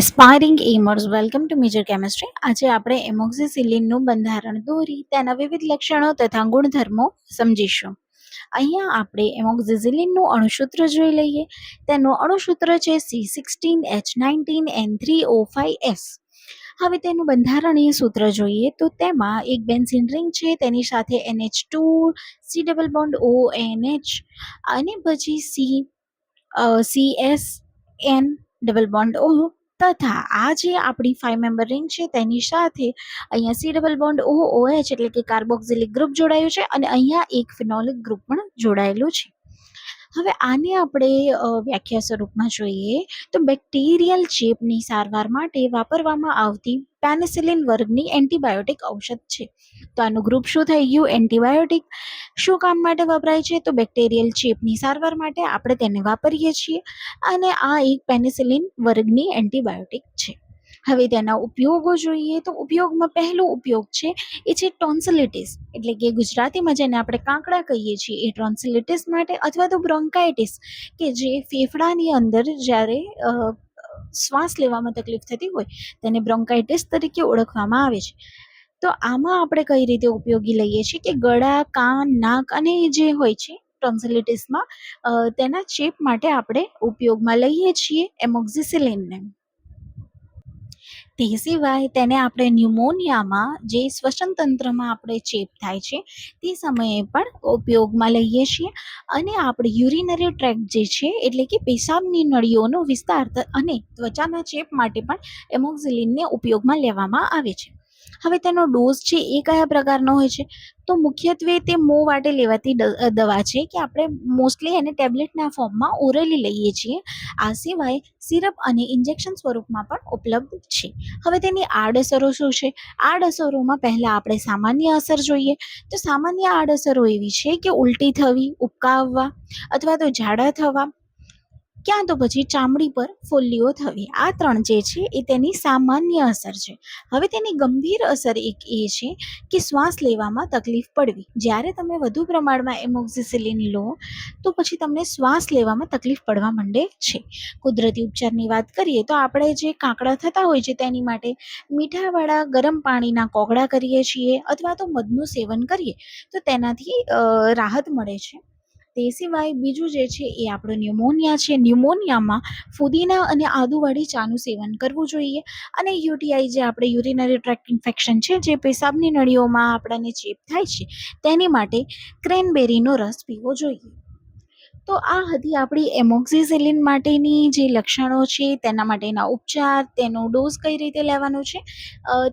Aspiring aimers welcome to major chemistry. આજે આપણે એમોક્સિસિલિનનું બંધારણ દોરી તેના વિવિધ લક્ષણો તથા ગુણધર્મો સમજીશું. અહીંયા આપણે એમોક્સિસિલિનનું અણુસૂત્ર જોઈ લઈએ. તેનું અણુસૂત્ર છે C16H19N3O5S. હવે તેનું બંધારણીય સૂત્ર જોઈએ તો તેમાં એક બેન્ઝીન રિંગ છે, તેની સાથે NH2 C double bond ONH અને પછી CSN ડબલ બોન્ડ O તથા આ જે આપણી 5 મેમ્બર રિંગ છે તેની સાથે અહીંયા C ડબલ બોન્ડ OH એટલે કે કાર્બોક્સિલિક ગ્રુપ જોડાયું છે અને અહીંયા એક ફિનોલિક ગ્રુપ પણ જોડાયેલું છે. હવે આને આપણે વ્યાખ્યા સ્વરૂપમાં જોઈએ તો બેક્ટેરિયલ ચેપની સારવાર માટે વાપરવામાં આવતી પેનિસિલિન વર્ગની એન્ટીબાયોટિક ઔષધ છે. તો આનું ગ્રુપ શું થઈ ગયું? એન્ટીબાયોટિક. શું કામ માટે વપરાય છે? તો બેક્ટેરિયલ ચેપની સારવાર માટે આપણે તેને વાપરીએ છીએ અને આ એક પેનિસિલિન વર્ગની એન્ટીબાયોટિક છે. હવે તેના ઉપયોગો જોઈએ તો ઉપયોગમાં પહેલો ઉપયોગ છે એ છે ટોન્સિલિટિસ, એટલે કે ગુજરાતીમાં જેને આપણે કાંકડા કહીએ છીએ એ ટોન્સિલિટિસ માટે, અથવા તો બ્રોન્કાઇટિસ કે જે ફેફડાની અંદર જ્યારે શ્વાસ લેવામાં તકલીફ થતી હોય તેને બ્રોન્કાઇટિસ તરીકે ઓળખવામાં આવે છે. તો આમાં આપણે કઈ રીતે ઉપયોગી લઈએ છીએ કે ગળા, કાન, નાક અને જે હોય છે ટોન્સિલિટિસમાં તેના ચેપ માટે આપણે ઉપયોગમાં લઈએ છીએ એમોક્સિસિલિનને. તે સિવાય તેને આપણે ન્યુમોનિયામાં જે શ્વસન તંત્રમાં આપણે ચેપ થાય છે તે સમયે પણ ઉપયોગમાં લઈએ છીએ અને આપણે યુરિનરી ટ્રેક્ટ જે છે એટલે કે પેશાબની નળીઓનો વિસ્તાર અને ત્વચાના ચેપ માટે પણ એમોક્સિલિનને ઉપયોગમાં લેવામાં આવે છે. હવે તેનો ડોઝ છે એ કયા પ્રકારનો હોય છે? તો મુખ્યત્વે તે મોં વાટે લેવાતી દવા છે કે આપણે મોસ્ટલી એને ટેબ્લેટના ફોર્મમાં ઓરલી લઈએ છીએ. આ સિવાય સિરપ અને ઇન્જેક્શન સ્વરૂપમાં પણ ઉપલબ્ધ છે. હવે તેની આડઅસરો શું છે? આડઅસરોમાં પહેલાં આપણે સામાન્ય અસર જોઈએ તો સામાન્ય આડઅસરો એવી છે કે ઉલટી થવી, ઉબકા આવવા અથવા તો ઝાડા થવા, ક્યાં તો પછી ચામડી પર ફોલ્લીઓ થવી. આ ત્રણ જે છે એ તેની સામાન્ય અસર છે. હવે તેની ગંભીર અસર એક એ છે કે શ્વાસ લેવામાં તકલીફ પડવી. જ્યારે તમે વધુ પ્રમાણમાં એમોક્સિસિલિન લો તો પછી તમને શ્વાસ લેવામાં તકલીફ પડવા માંડે છે. કુદરતી ઉપચારની વાત કરીએ તો આપણે જે કાંકડા થતા હોય છે તેની માટે મીઠાવાળા ગરમ પાણીના કોગળા કરીએ છીએ અથવા તો મધનું સેવન કરીએ તો તેનાથી રાહત મળે છે. તે સિવાય બીજું જે છે એ આપણો ન્યુમોનિયા છે. ન્યુમોનિયામાં ફુદીના અને આદુવાળી ચાનું સેવન કરવું જોઈએ અને યુટીઆઈ જે આપણે યુરિનરી ટ્રેક્ટ ઇન્ફેક્શન છે જે પેશાબની નળીઓમાં આપણને ચેપ થાય છે તેની માટે ક્રેનબેરીનો રસ પીવો જોઈએ. તો આ હતી આપણી એમોક્સિસિલિન માટેની જે લક્ષણો છે, તેના માટેના ઉપચાર, તેનો ડોઝ કઈ રીતે લેવાનો છે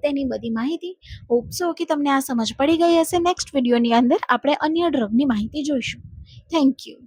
તેની બધી માહિતી. હોપ સો કે તમને આ સમજ પડી ગઈ હશે. નેક્સ્ટ વિડીયોની અંદર આપણે અન્ય ડ્રગની માહિતી જોઈશું. Thank you.